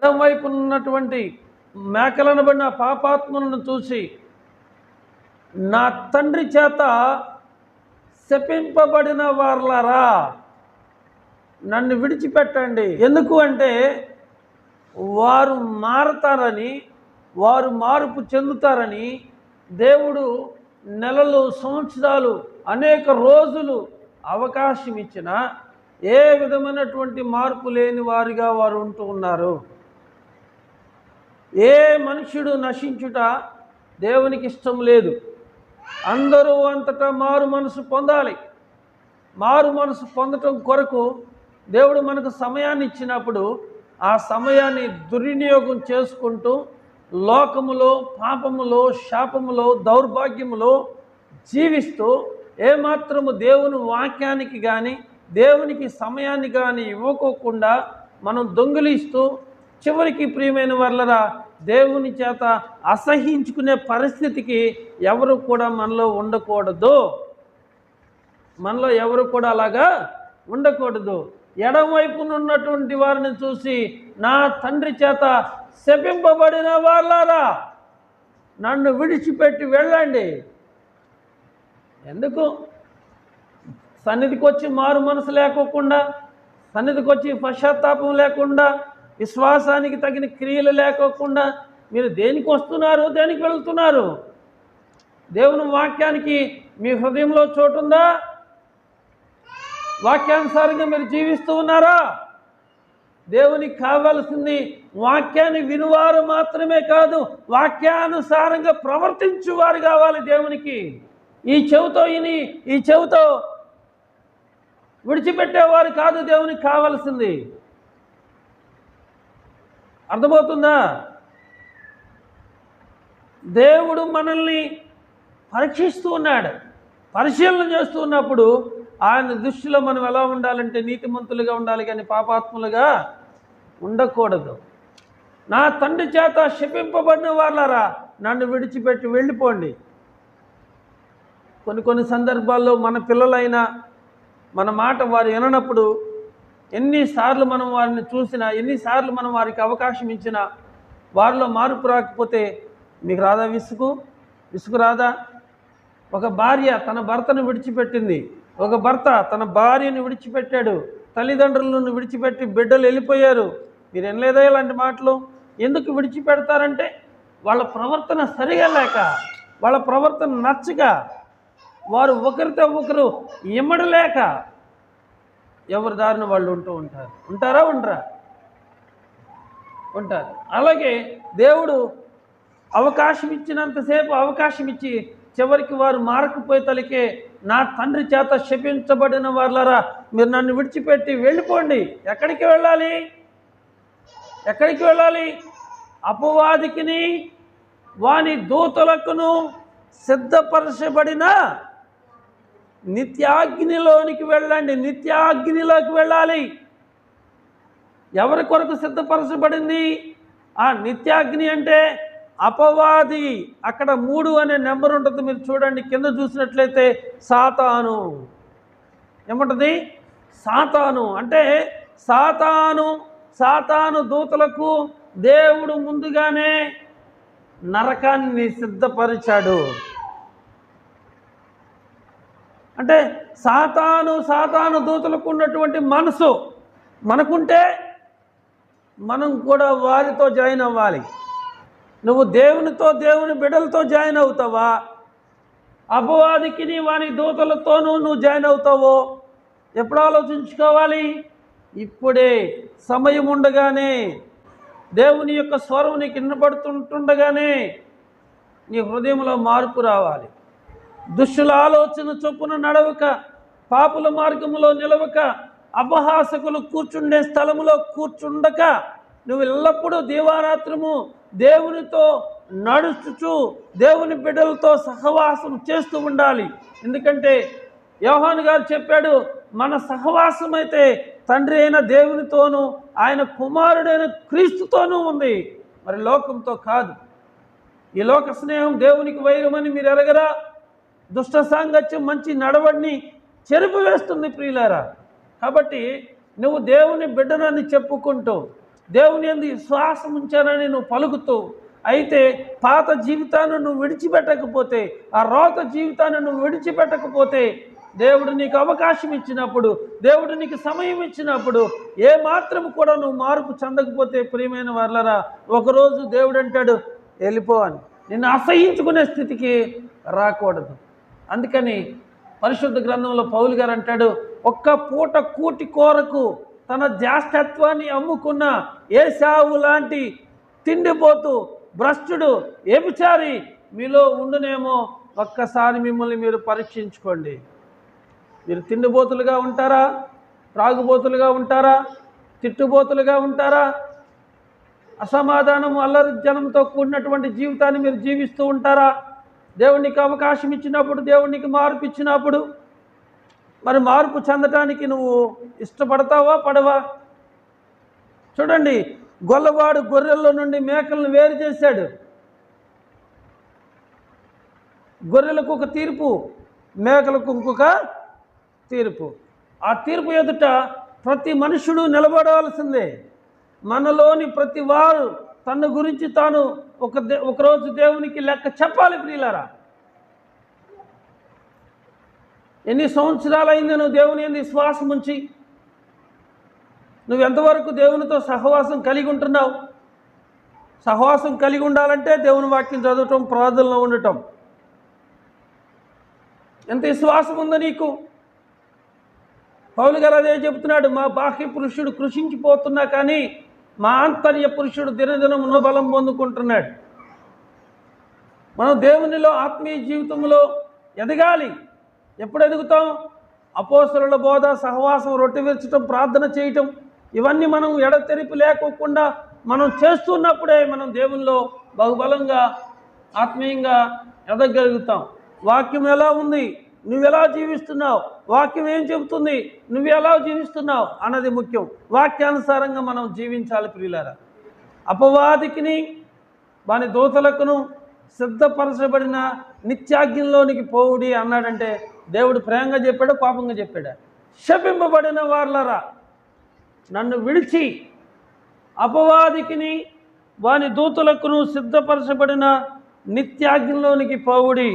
ఎడం వైపున ఉన్నటువంటి మేకలనబడిన పాపాత్మలను చూసి, నా తండ్రి చేత శపింపబడిన వారలారా నన్ను విడిచిపెట్టండి. ఎందుకు అంటే వారు మారతారని, వారు మార్పు చెందుతారని దేవుడు నెలలు, సంవత్సరాలు, అనేక రోజులు అవకాశం ఇచ్చిన ఏ విధమైనటువంటి మార్పు లేని వారిగా వారు ఉంటూ ఉన్నారు. ఏ మనుష్యుడు నశించుట దేవునికి ఇష్టం లేదు. అందరూ అంతటా మారు మనసు పొందాలి. మారు మనసు పొందటం కొరకు దేవుడు మనకు సమయాన్ని ఇచ్చినప్పుడు ఆ సమయాన్ని దుర్వినియోగం చేసుకుంటూ లోకములో, పాపములో, శాపములో, దౌర్భాగ్యములో జీవిస్తూ ఏమాత్రము దేవుని వాక్యానికి కానీ దేవునికి సమయాన్ని కానీ ఇవ్వకోకుండా మనం దొంగిలిస్తూ చివరికి ప్రియమైన వాళ్ళరా దేవుని చేత అసహించుకునే పరిస్థితికి ఎవరు కూడా మనలో ఉండకూడదు. మనలో ఎవరు కూడా అలాగా ఉండకూడదు. ఎడమవైపున ఉన్నటువంటి వారిని చూసి, నా తండ్రి చేత శపింపబడిన వాళ్ళారా నన్ను విడిచిపెట్టి వెళ్ళండి. ఎందుకు? సన్నిధికి వచ్చి మారు మనసు లేకోకుండా, సన్నిధికి వచ్చి పశ్చాత్తాపం లేకుండా, విశ్వాసానికి తగిన క్రియలు లేకోకుండా మీరు దేనికి వస్తున్నారు, దేనికి వెళుతున్నారు? దేవుని వాక్యానికి మీ హృదయంలో చోటుందా? వాక్యానుసారంగా మీరు జీవిస్తూ ఉన్నారా? దేవునికి కావాల్సింది వాక్యాన్ని వినువారు మాత్రమే కాదు, వాక్యానుసారంగా ప్రవర్తించువారు కావాలి దేవునికి. ఈ చెవితో విని ఈ చెవితో విడిచిపెట్టేవారు కాదు దేవునికి కావాల్సింది. అర్థమవుతుందా? దేవుడు మనల్ని పరీక్షిస్తూ ఉన్నాడు. పరిశీలన చేస్తూ ఉన్నప్పుడు ఆయన దృష్టిలో మనం ఎలా ఉండాలంటే నీతిమంతులుగా ఉండాలి, కానీ పాపాత్ములుగా ఉండకూడదు. నా తండ్రి చేత శపింపబడిన వాళ్ళారా నన్ను విడిచిపెట్టి వెళ్ళిపోండి. కొన్ని సందర్భాల్లో మన పిల్లలైనా మన మాట వారు విననప్పుడు ఎన్నిసార్లు మనం వారిని చూసినా, ఎన్నిసార్లు మనం వారికి అవకాశం ఇచ్చినా వారిలో మార్పు రాకపోతే మీకు రాదా విసుగు రాదా? ఒక భార్య తన భర్తను విడిచిపెట్టింది, ఒక భర్త తన భార్యను విడిచిపెట్టాడు, తల్లిదండ్రులను విడిచిపెట్టి బిడ్డలు వెళ్ళిపోయారు. మీరు వినలేదా ఇలాంటి మాటలు? ఎందుకు విడిచిపెడతారంటే వాళ్ళ ప్రవర్తన సరిగా లేక, వాళ్ళ ప్రవర్తన నచ్చక, వారు ఒకరితో ఒకరు ఇమ్మడలేక ఎవరి దారిన వాళ్ళు ఉంటూ ఉంటారు. ఉంటారా? ఉంటారు. అలాగే దేవుడు అవకాశం ఇచ్చినంతసేపు అవకాశం ఇచ్చి చివరికి వారు మారకపోయే తలకే, నా తండ్రి చేత శపించబడిన వాళ్ళరా మీరు నన్ను విడిచిపెట్టి వెళ్ళిపోండి. ఎక్కడికి వెళ్ళాలి? అపవాదికిని వాని దూతలకును సిద్ధపరచబడిన నిత్యాగ్నిలోనికి వెళ్ళండి. నిత్యాగ్నిలోకి వెళ్ళాలి. ఎవరి కొరకు సిద్ధపరచబడింది ఆ నిత్యాగ్ని అంటే? అపవాది. అక్కడ 3 అనే నెంబర్ ఉంటుంది, మీరు చూడండి. కింద చూసినట్లయితే సాతాను ఏముంటుంది? సాతాను అంటే సాతాను దూతలకు దేవుడు ముందుగానే నరకాన్ని సిద్ధపరిచాడు. అంటే సాతాను దూతలకు ఉన్నటువంటి మనసు మనకుంటే మనం కూడా వారితో జాయిన్ అవ్వాలి. నువ్వు దేవుని బిడ్డలతో జాయిన్ అవుతావా? అపవాదికి వాని దూతలతోనూ నువ్వు జాయిన్ అవుతావో ఎప్పుడు ఆలోచించుకోవాలి? ఇప్పుడే సమయం ఉండగానే, దేవుని యొక్క స్వరం నీకు వినపడుతుండగానే నీ హృదయంలో మార్పు రావాలి. దుష్టుల ఆలోచన చొప్పున నడవక, పాపుల మార్గములో నిలవక, అపహాసకులు కూర్చుండే స్థలములో కూర్చుండక, నువ్వు ఎల్లప్పుడూ దీవారాత్రము దేవునితో నడుచుచు దేవుని బిడ్డలతో సహవాసం చేస్తూ ఉండాలి. ఎందుకంటే యోహాను గారు చెప్పాడు, మన సహవాసం అయితే తండ్రి అయిన దేవునితోనూ ఆయన కుమారుడైన క్రీస్తుతోనూ ఉంది, మరి లోకంతో కాదు. ఈ లోక స్నేహం దేవునికి వైరమని మీరు ఎరగరా? దుష్ట సాంగత్యం మంచి నడవడిని చెరిపివేస్తుంది ప్రియులారా. కాబట్టి నువ్వు దేవుని బిడ్డనని చెప్పుకుంటూ దేవుని యందు విశ్వాసం ఉంచానని నువ్వు పలుకుతూ, అయితే పాత జీవితాన్ని నువ్వు విడిచిపెట్టకపోతే, ఆ రోత జీవితాన్ని నువ్వు విడిచిపెట్టకపోతే, దేవుడు నీకు అవకాశం ఇచ్చినప్పుడు, దేవుడు నీకు సమయం ఇచ్చినప్పుడు ఏ మాత్రం కూడా నువ్వు మార్పు చెందకపోతే, ప్రియమైన వాళ్ళరా, ఒకరోజు దేవుడు అంటాడు వెళ్ళిపో అని. నిన్ను అసహించుకునే స్థితికి రాకూడదు. అందుకని పరిశుద్ధ గ్రంథంలో పౌలు గారు అంటాడు, ఒక్క పూట కూటి కోరకు తన జ్యేష్ఠత్వాన్ని అమ్ముకున్న ఏశావు లాంటి తిండిపోతూ భ్రష్టుడు వ్యభిచారి మీలో ఉండునేమో. ఒక్కసారి మిమ్మల్ని మీరు పరీక్షించుకోండి. మీరు తిండిపోతులుగా ఉంటారా? త్రాగుబోతులుగా ఉంటారా? తిట్టుబోతులుగా ఉంటారా? అసమాధానం అల్లరి జనంతో కూడినటువంటి జీవితాన్ని మీరు జీవిస్తూ ఉంటారా? దేవునికి అవకాశం ఇచ్చినప్పుడు, దేవునికి మార్పు ఇచ్చినప్పుడు మరి మార్పు చెందటానికి నువ్వు ఇష్టపడతావా పడవా? చూడండి, గొల్లవాడు గొర్రెల్లో నుండి మేకలను వేరు చేశాడు. గొర్రెలకు ఒక తీర్పు, మేకలకు ఇంకొక తీర్పు. ఆ తీర్పు ఎదుట ప్రతి మనుషుడు నిలబడవలసిందే. మనలోని ప్రతి వారు తన గురించి తాను ఒకరోజు దేవునికి లెక్క చెప్పాలి. ప్రియులారా, ఎన్ని సంవత్సరాలైంది నువ్వు దేవుని యందు విశ్వాసం ఉంచి? నువ్వు ఎంతవరకు దేవునితో సహవాసం కలిగి ఉంటున్నావు? సహవాసం కలిగి ఉండాలంటే దేవుని వాక్యం చదవటం, ప్రార్థనలో ఉండటం. ఎంత విశ్వాసం ఉందో నీకు? పౌలు గారు అదే చెబుతున్నాడు, మా బాహ్య పురుషుడు కృషించిపోతున్నా కానీ మా ఆంతర్య పురుషుడు దినదినం ఉన్న బలం పొందుకుంటున్నాడు. మనం దేవునిలో ఆత్మీయ జీవితంలో ఎదగాలి. ఎప్పుడు ఎదుగుతాం? అపోస్తలుల బోధ, సహవాసం, రొట్టె విరచటం, ప్రార్థన చేయటం, ఇవన్నీ మనం ఎడతెరిపి లేకోకుండా మనం చేస్తున్నప్పుడే మనం దేవునిలో బహుబలంగా ఆత్మీయంగా ఎదగలుగుతాం. వాక్యం ఎలా ఉంది, నువ్వు ఎలా జీవిస్తున్నావు, వాక్యం ఏం చెబుతుంది, నువ్వు ఎలా జీవిస్తున్నావు అన్నది ముఖ్యం. వాక్యానుసారంగా మనం జీవించాలి. ప్రియులారా, అపవాదికిని వాని దూతలకును సిద్ధపరచబడిన నిత్యాగ్నిలోనికి పోవుడి అన్నాడంటే దేవుడు ప్రేమగా చెప్పాడా, కోపంగా చెప్పాడా? శపింపబడిన వార్లరా, నన్ను విడిచి అపవాదికిని వాని దూతలకును సిద్ధపరచబడిన నిత్యాగ్నిలోనికి పోవుడి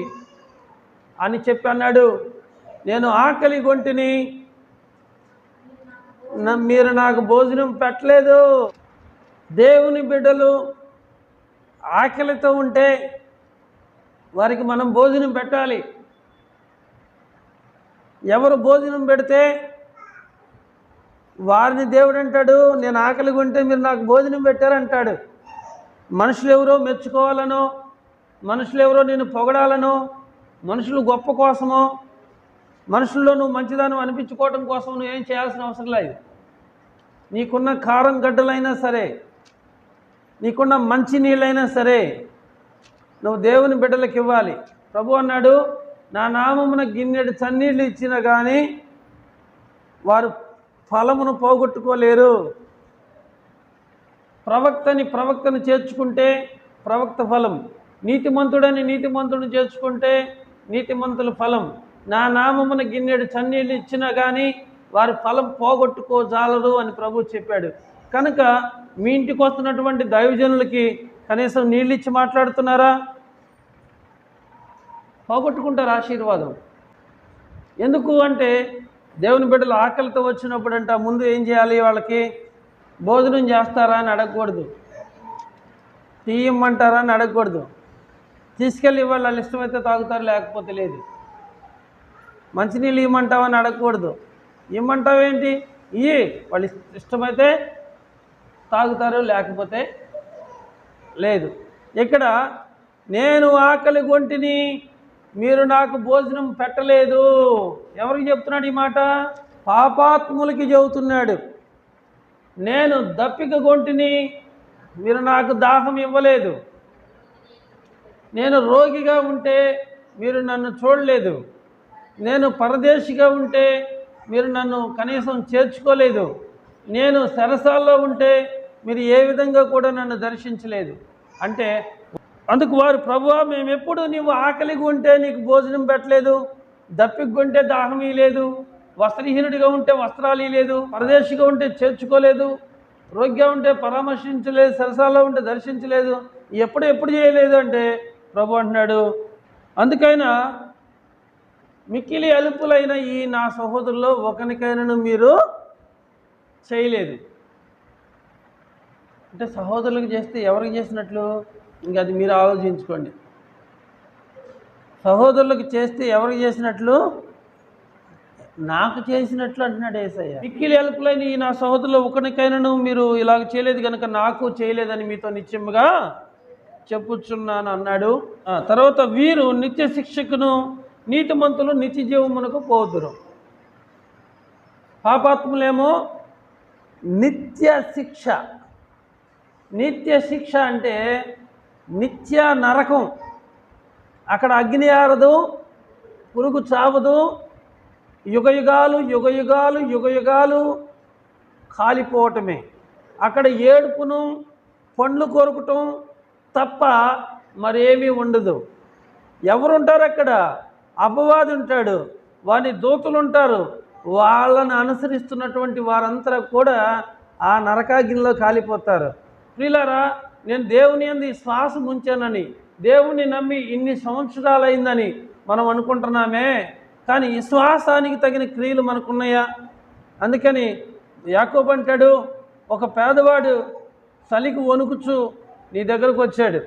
అని చెప్పి అన్నాడు. నేను ఆకలి గొంటిని, మీరు నాకు భోజనం పెట్టలేదు. దేవుని బిడ్డలు ఆకలితో ఉంటే వారికి మనం భోజనం పెట్టాలి. ఎవరు భోజనం పెడితే వారిని దేవుడు అంటాడు, నేను ఆకలి కొంటే మీరు నాకు భోజనం పెట్టారంటాడు. మనుషులు ఎవరో మెచ్చుకోవాలనో, మనుషులు ఎవరో నేను పొగడాలనో, మనుషులు గొప్ప కోసమో, మనుషుల్లో నువ్వు మంచిదానం అనిపించుకోవటం కోసం నువ్వు ఏం చేయాల్సిన అవసరం లేదు. నీకున్న కారం గడ్డలైనా సరే, నీకున్న మంచి నీళ్ళైనా సరే నువ్వు దేవుని బిడ్డలకు ఇవ్వాలి. ప్రభు అన్నాడు, నా నామమున గిన్నెడు చన్నీళ్ళు ఇచ్చినా కానీ వారు ఫలమును పోగొట్టుకోలేరు. ప్రవక్తను చేర్చుకుంటే ప్రవక్త ఫలం, నీతిమంతుడిని చేర్చుకుంటే నీతిమంతుల ఫలం. నా నామమున గిన్నెడు చన్నీళ్ళు ఇచ్చినా కానీ వారి ఫలం పోగొట్టుకోజాలరు అని ప్రభు చెప్పాడు. కనుక మీ ఇంటికి వస్తున్నటువంటి దైవజనులకి కనీసం నీళ్ళు ఇచ్చి మాట్లాడుతున్నారా? పోగొట్టుకుంటారు ఆశీర్వాదం. ఎందుకు అంటే దేవుని బిడ్డలు ఆకలితో వచ్చినప్పుడు అంట ముందు ఏం చేయాలి? వాళ్ళకి భోజనం చేస్తారా అని అడగకూడదు, తీయమంటారా అని అడగకూడదు. తీసుకెళ్ళి వాళ్ళు ఇష్టమైతే తాగుతారు, లేకపోతే లేదు. మంచినీళ్ళు ఇవ్వమంటావా అని అడగకూడదు. ఇవ్వమంటావేంటి? ఇయ్యి, వాళ్ళు ఇష్టమైతే తాగుతారు, లేకపోతే లేదు. ఇక్కడ నేను ఆకలి గొంటిని, మీరు నాకు భోజనం పెట్టలేదు. ఎవరికి చెప్తున్నాడు ఈ మాట? పాపాత్ములకి చెబుతున్నాడు. నేను దప్పిక గొంటిని, మీరు నాకు దాహం ఇవ్వలేదు. నేను రోగిగా ఉంటే మీరు నన్ను చూడలేదు. నేను పరదేశిగా ఉంటే మీరు నన్ను కనీసం చేర్చుకోలేదు. నేను సరసాల్లో ఉంటే మీరు ఏ విధంగా కూడా నన్ను దర్శించలేదు. అంటే అందుకు వారు, ప్రభువా మేము ఎప్పుడు నీవు ఆకలిగా ఉంటే నీకు భోజనం పెట్టలేదు, దప్పిగా ఉంటే దాహం ఇవ్వలేదు, వస్త్రహీనుడిగా ఉంటే వస్త్రాలు ఇవ్వలేదు, పరదేశిగా ఉంటే చేర్చుకోలేదు, రోగ్యం ఉంటే పరామర్శించలేదు, సరసాల్లో ఉంటే దర్శించలేదు, ఎప్పుడు చేయలేదు అంటే ప్రభు అంటున్నాడు, అందుకైనా మిక్కిలి అలుపులైన ఈ నా సహోదరుల్లో ఒకరికైనాను మీరు చేయలేదు. అంటే సహోదరులకు చేస్తే ఎవరికి చేసినట్లు? ఇంక అది మీరు ఆలోచించుకోండి. సహోదరులకు చేస్తే ఎవరికి చేసినట్లు? నాకు చేసినట్లు అంటున్నాడు యేసయ్య. మిక్కిలి అలుపులైన ఈ నా సహోదరులు ఒకరికైనాను మీరు ఇలాగ చేయలేదు కనుక నాకు చేయలేదని మీతో నిశ్చయముగా చెప్పుచున్నాను అన్నాడు. తర్వాత వీరు నిత్య శిక్షకును, నీతిమంతులు నిత్య జీవమునకు పోదురు. పాపాత్ములేమో నిత్య శిక్ష. నిత్య శిక్ష అంటే నిత్య నరకం. అక్కడ అగ్ని ఆరదు, పురుగు చావదు, యుగయుగాలు కాలిపోవటమే. అక్కడ ఏడుపును, పండ్లు కొరకటం తప్ప మరేమీ ఉండదు. ఎవరుంటారు అక్కడ? అపవాది ఉంటాడు, వాని దూతలు ఉంటారు. వాళ్ళని అనుసరిస్తున్నటువంటి వారంతా కూడా ఆ నరకాగ్నిలో కాలిపోతారు. ప్రియులారా, నేను దేవుని యందు శ్వాసం ఉంచానని, దేవుని నమ్మి ఇన్ని సంవత్సరాలైందని మనం అనుకుంటున్నామే, కానీ విశ్వాసానికి తగిన క్రియలు మనకున్నాయా? అందుకని యాకోబు అంటాడు, ఒక పేదవాడు చలికి వణుకుచు నీ దగ్గరకు వచ్చాడు.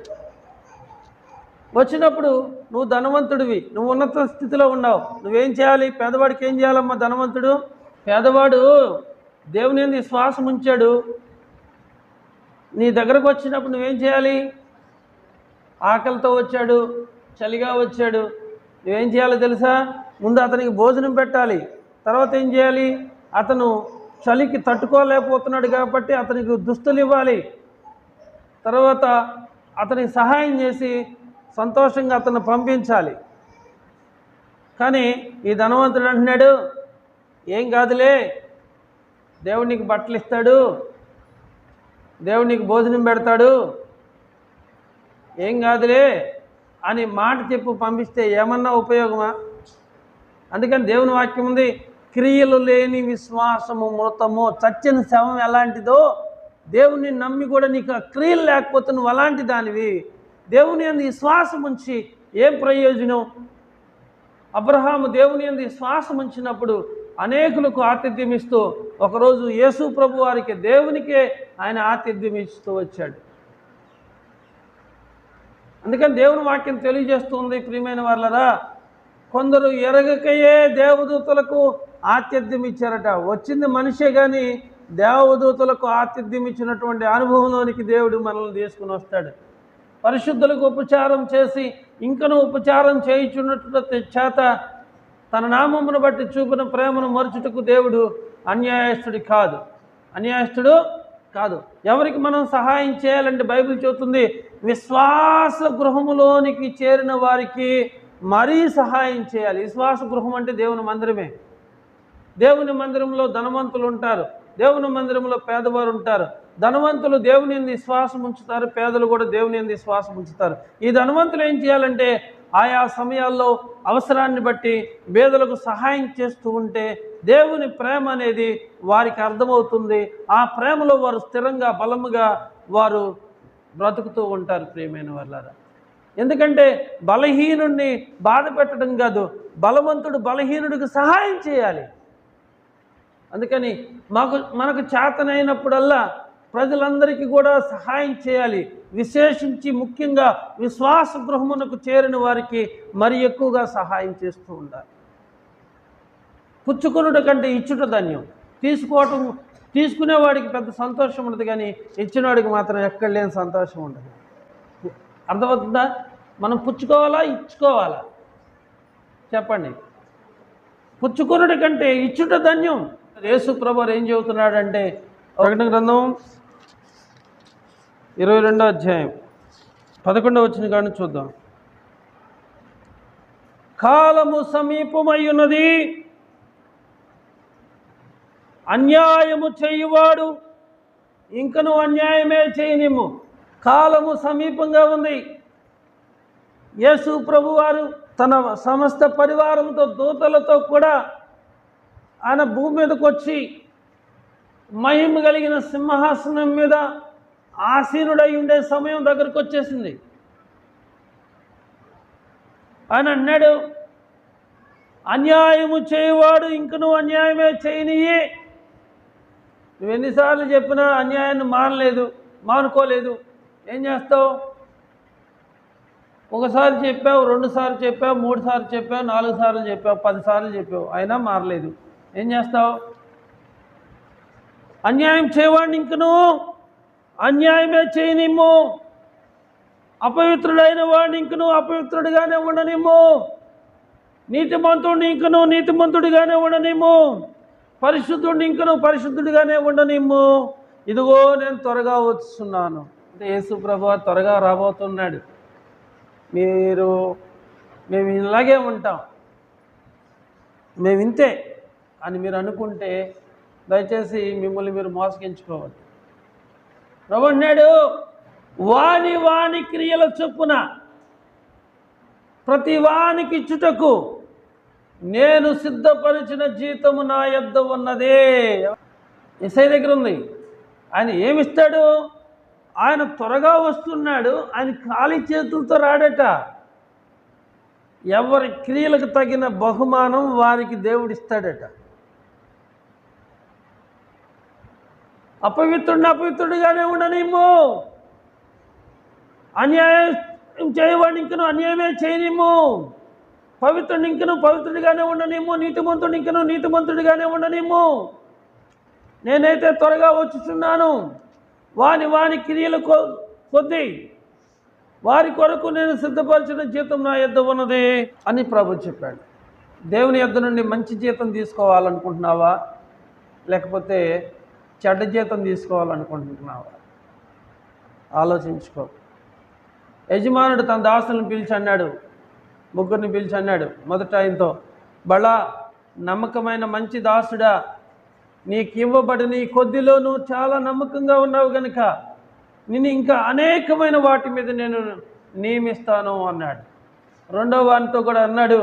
వచ్చినప్పుడు నువ్వు ధనవంతుడివి, నువ్వు ఉన్నత స్థితిలో ఉన్నావు, నువ్వేం చేయాలి? పేదవాడికి ఏం చేయాలమ్మా? ధనవంతుడు పేదవాడు దేవుని యందు శ్వాసం ఉంచాడు, నీ దగ్గరకు వచ్చినప్పుడు నువ్వేం చేయాలి? ఆకలితో వచ్చాడు, చలిగా వచ్చాడు, నువ్వేం చేయాలో తెలుసా? ముందు అతనికి భోజనం పెట్టాలి. తర్వాత ఏం చేయాలి? అతను చలికి తట్టుకోలేకపోతున్నాడు కాబట్టి అతనికి దుస్తులు ఇవ్వాలి. తర్వాత అతనికి సహాయం చేసి సంతోషంగా అతను పంపించాలి. కానీ ఈ ధనవంతుడు అంటున్నాడు, ఏం కాదులే, దేవుడు నీకు బట్టలు ఇస్తాడు, దేవుడు నీకు భోజనం పెడతాడు, ఏం కాదులే అని మాట చెప్పు పంపిస్తే ఏమన్నా ఉపయోగమా? అందుకని దేవుని వాక్యం ఉంది, క్రియలు లేని విశ్వాసము మృతము. చచ్చిన శవం ఎలాంటిదో, దేవుని నమ్మి కూడా నీకు ఆ క్రియలు లేకపోతే నువ్వు అలాంటి దానివి. దేవుని యందు విశ్వాసం ఉంచి ఏం ప్రయోజనం? అబ్రహాము దేవుని యందు విశ్వాసం ఉంచినప్పుడు అనేకులకు ఆతిథ్యం ఇస్తూ ఒకరోజు యేసు ప్రభు వారికి, దేవునికే ఆయన ఆతిథ్యం ఇస్తూ వచ్చాడు. అందుకని దేవుని వాక్యం తెలియజేస్తుంది, ప్రియమైన వాళ్ళరా, కొందరు ఎరగకయే దేవదూతలకు ఆతిథ్యం ఇచ్చారట. వచ్చింది మనిషే కానీ దేవదూతలకు ఆతిథ్యం ఇచ్చినటువంటి అనుభవంలోనికి దేవుడు మనల్ని తీసుకుని వస్తాడు. పరిశుద్ధులకు ఉపచారం చేసి ఇంకనూ ఉపచారం చేయుచున్నట్టు చేత తన నామమును బట్టి చూపిన ప్రేమను మరచుటకు దేవుడు అన్యాయస్తుడు కాదు. ఎవరికి మనం సహాయం చేయాలంటే బైబిల్ చెబుతుంది, విశ్వాస గృహములోనికి చేరిన వారికి మరీ సహాయం చేయాలి. విశ్వాస గృహం అంటే దేవుని మందిరమే. దేవుని మందిరంలో ధనవంతులు ఉంటారు, దేవుని మందిరంలో పేదవారు ఉంటారు. ధనవంతులు దేవుని యందు విశ్వాసం ఉంచుతారు, పేదలు కూడా దేవుని యందు విశ్వాసం ఉంచుతారు. ఈ ధనవంతులు ఏం చేయాలంటే ఆయా సమయాల్లో అవసరాన్ని బట్టి పేదలకు సహాయం చేస్తూ ఉంటే దేవుని ప్రేమ అనేది వారికి అర్థమవుతుంది. ఆ ప్రేమలో వారు స్థిరంగా బలముగా వారు బ్రతుకుతూ ఉంటారు. ప్రియమైన వాళ్ళారా, ఎందుకంటే బలహీనుడిని బాధ పెట్టడం కాదు, బలవంతుడు బలహీనుడికి సహాయం చేయాలి. అందుకని మనకు చేతనైనప్పుడల్లా ప్రజలందరికీ కూడా సహాయం చేయాలి. విశేషించి ముఖ్యంగా విశ్వాస గృహమునకు చేరిన వారికి మరి ఎక్కువగా సహాయం చేస్తూ ఉండాలి. పుచ్చుకొనుట కంటే ఇచ్చుట ధన్యం. తీసుకునేవాడికి పెద్ద సంతోషం ఉండదు, కానీ ఇచ్చినవాడికి మాత్రం ఎక్కడ లేని సంతోషం ఉండదు. అర్థమవుతుందా? మనం పుచ్చుకోవాలా, ఇచ్చుకోవాలా? చెప్పండి. పుచ్చుకొనుట కంటే ఇచ్చుట ధన్యం. యేసు ప్రభువు ఏం చెబుతున్నాడంటే, ప్రకటన గ్రంథం 22వ అధ్యాయం 11వ వచనం కాడ చూద్దాం. కాలము సమీపమై ఉన్నది, అన్యాయము చేయువాడు ఇంకను అన్యాయమే చేయనిమ్ము. కాలము సమీపంగా ఉంది. యేసు ప్రభువారు తన సమస్త పరివారంతో దూతలతో కూడా ఆయన భూమి మీదకి వచ్చి మహిమ కలిగిన సింహాసనం మీద ఆసీనుడై ఉండే సమయం దగ్గరకు వచ్చేసింది. ఆయన అన్నాడు, అన్యాయము చేయవాడు ఇంకనూ అన్యాయమే చేయనియే. నువ్వు ఎన్నిసార్లు చెప్పినా అన్యాయాన్ని మానుకోలేదు. ఏం చేస్తావు? ఒకసారి చెప్పావు, 2 సార్లు చెప్పావు, 3 సార్లు చెప్పావు, 4 సార్లు చెప్పావు, 10 సార్లు చెప్పావు, అయినా మారలేదు. ఏం చేస్తావు? అన్యాయం చేయవాడిని ఇంకను అన్యాయమే చేయనిమ్ము, అపవిత్రుడైన వాడిని ఇంకను అపవిత్రుడిగానే ఉండనిమ్ము, నీతిమంతుడిని ఇంకను నీతిమంతుడిగానే ఉండనిమ్ము, పరిశుద్ధుడిని ఇంకను పరిశుద్ధుడిగానే ఉండనిమ్ము. ఇదిగో నేను త్వరగా వస్తున్నాను. అంటే యేసు ప్రభువు త్వరగా రాబోతున్నాడు. మేము ఇలాగే ఉంటాం, మేము ఇంతే అని మీరు అనుకుంటే దయచేసి మిమ్మల్ని మీరు మోసగించుకోవద్దు. ప్రభు అన్నాడు, వాని క్రియల చొప్పున ప్రతి వానికి ఇచ్చుటకు నేను సిద్ధపరిచిన జీతము నా యొద్ద ఉన్నదే. యేసయ్య దగ్గర ఉంది. ఆయన ఏమిస్తాడు? ఆయన త్వరగా వస్తున్నాడు. ఆయన ఖాళీ చేతులతో రాడట. ఎవరి క్రియలకు తగిన బహుమానం వారికి దేవుడిస్తాడట. అపవిత్రుడిగానే ఉండనిమ్ము, అన్యాయం చేయవాడిని ఇంకను అన్యాయమే చేయనిమ్ము, పవిత్రుడిని ఇంకను పవిత్రుడిగానే ఉండనిమ్ము, నీతిమంతుడిని ఇంకను నీతిమంతుడిగానే ఉండనిమ్ము. నేనైతే త్వరగా వచ్చుచున్నాను. వాని క్రియల కొద్దీ వారి కొరకు నేను సిద్ధపరిచిన జీతం నా యొద్ద ఉన్నది అని ప్రభు చెప్పాడు. దేవుని యొద్ద నుండి మంచి జీతం తీసుకోవాలనుకుంటున్నావా, లేకపోతే చెడ్డ జీతం తీసుకోవాలనుకుంటున్నావా? ఆలోచించుకో. యజమానుడు తన దాసులను పిలిచి అన్నాడు, 3 పిలిచి అన్నాడు. మొదట ఆయనతో, బలా నమ్మకమైన మంచి దాసుడా, నీకు ఇవ్వబడిన ఈ కొద్దిలో నువ్వు చాలా నమ్మకంగా ఉన్నావు కనుక నిన్ను ఇంకా అనేకమైన వాటి మీద నేను నియమిస్తాను అన్నాడు. రెండవ వానితో కూడా అన్నాడు,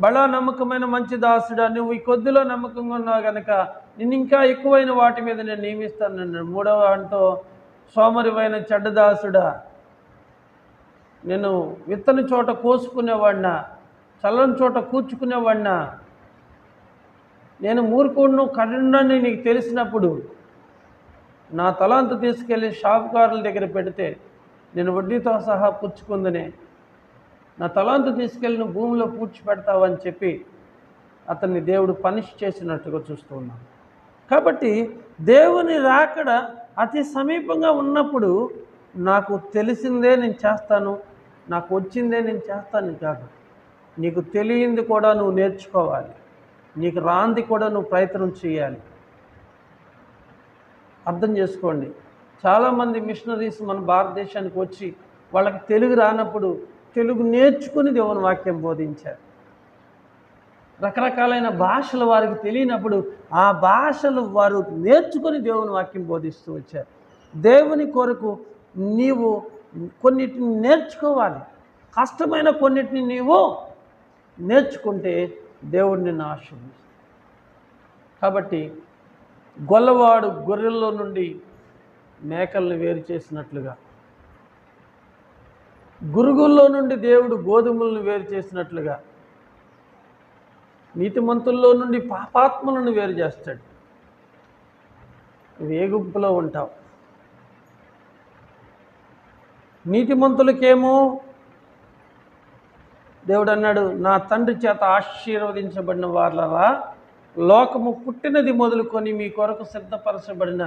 బలా నమ్మకమైన మంచి దాసుడా, నువ్వు ఈ కొద్దిలో నమ్మకంగా ఉన్నావు కనుక నిన్ను ఇంకా ఎక్కువైన వాటి మీద నేను నియమిస్తాను అన్నాడు. మూడవ వానితో, సోమరివైన చెడ్డ దాసుడా, నేను విత్తని చోట కోసుకునేవాడినా, చల్లని చోట కూర్చుకునేవాడినా, నేను మూర్ఖుడును కఠినుడని నీకు తెలిసినప్పుడు నా తలాంతు తీసుకెళ్ళి షాపుకారుల దగ్గర పెడితే నేను వడ్డీతో సహా పుచ్చుకుందనే, నా తలాంతు తీసుకెళ్ళి నువ్వు భూమిలో పూడ్చిపెడతావని చెప్పి అతన్ని దేవుడు పనిష్ చేసినట్టుగా చూస్తూ ఉన్నాను. కాబట్టి దేవుని రాకడ అతి సమీపంగా ఉన్నప్పుడు నాకు తెలిసిందే నేను చేస్తాను, నాకు వచ్చిందే నేను చేస్తాను కాదు, నీకు తెలియంది కూడా నువ్వు నేర్చుకోవాలి, నీకు రాంది కూడా నువ్వు ప్రయత్నం చేయాలి. అర్థం చేసుకోండి. చాలామంది మిషనరీస్ మన భారతదేశానికి వచ్చి వాళ్ళకి తెలుగు రానప్పుడు తెలుగు నేర్చుకుని దేవుని వాక్యం బోధించారు. రకరకాలైన భాషలు వారికి తెలియనప్పుడు ఆ భాషలు వారు నేర్చుకొని దేవుని వాక్యం బోధిస్తూ వచ్చారు. దేవుని కొరకు నీవు కొన్నిటిని నేర్చుకోవాలి. కష్టమైన కొన్నిటిని నీవు నేర్చుకుంటే దేవుడు నిన్ను ఆశీర్వదిస్తాడు. కాబట్టి గొల్లవాడు గొర్రెల్లో నుండి మేకలను వేరు చేసినట్లుగా, గురుగుల్లో నుండి దేవుడు గోధుమలను వేరు చేసినట్లుగా, నీతిమంతుల్లో నుండి పాపాత్మలను వేరు చేస్తాడు. నువ్వు ఏ గుంపులో ఉంటావు? నీతిమంతులకేమో దేవుడు అన్నాడు, నా తండ్రి చేత ఆశీర్వదించబడిన వారలారా, లోకము పుట్టినది మొదలుకొని మీ కొరకు సిద్ధపరచబడిన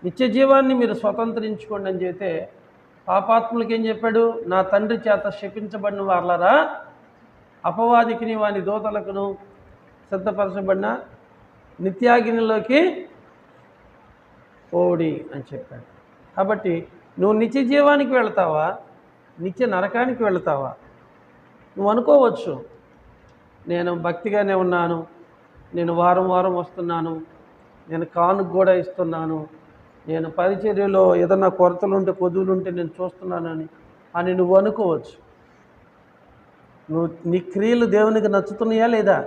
నిత్య జీవాన్ని మీరు స్వతంత్రించుకోండి అని చెప్తే, పాపాత్ములకి ఏం చెప్పాడు? నా తండ్రి చేత శపించబడిన వారలారా, అపవాదికిని వాని దూతలకును సిద్ధపరచబడిన నిత్యాగ్నిలోకి ఓడి అని చెప్పాడు. కాబట్టి నువ్వు నిత్య జీవానికి వెళతావా, నిత్య నరకానికి వెళతావా? నువ్వు అనుకోవచ్చు, నేను భక్తిగానే ఉన్నాను, నేను వారం వారం వస్తున్నాను, నేను కానుక కూడా ఇస్తున్నాను, నేను పరిచర్యలో ఏదన్నా కొరతలుంటే కొదువులుంటే నేను చూస్తున్నానని నువ్వు అనుకోవచ్చు. నీ క్రియలు దేవునికి నచ్చుతున్నాయా లేదా?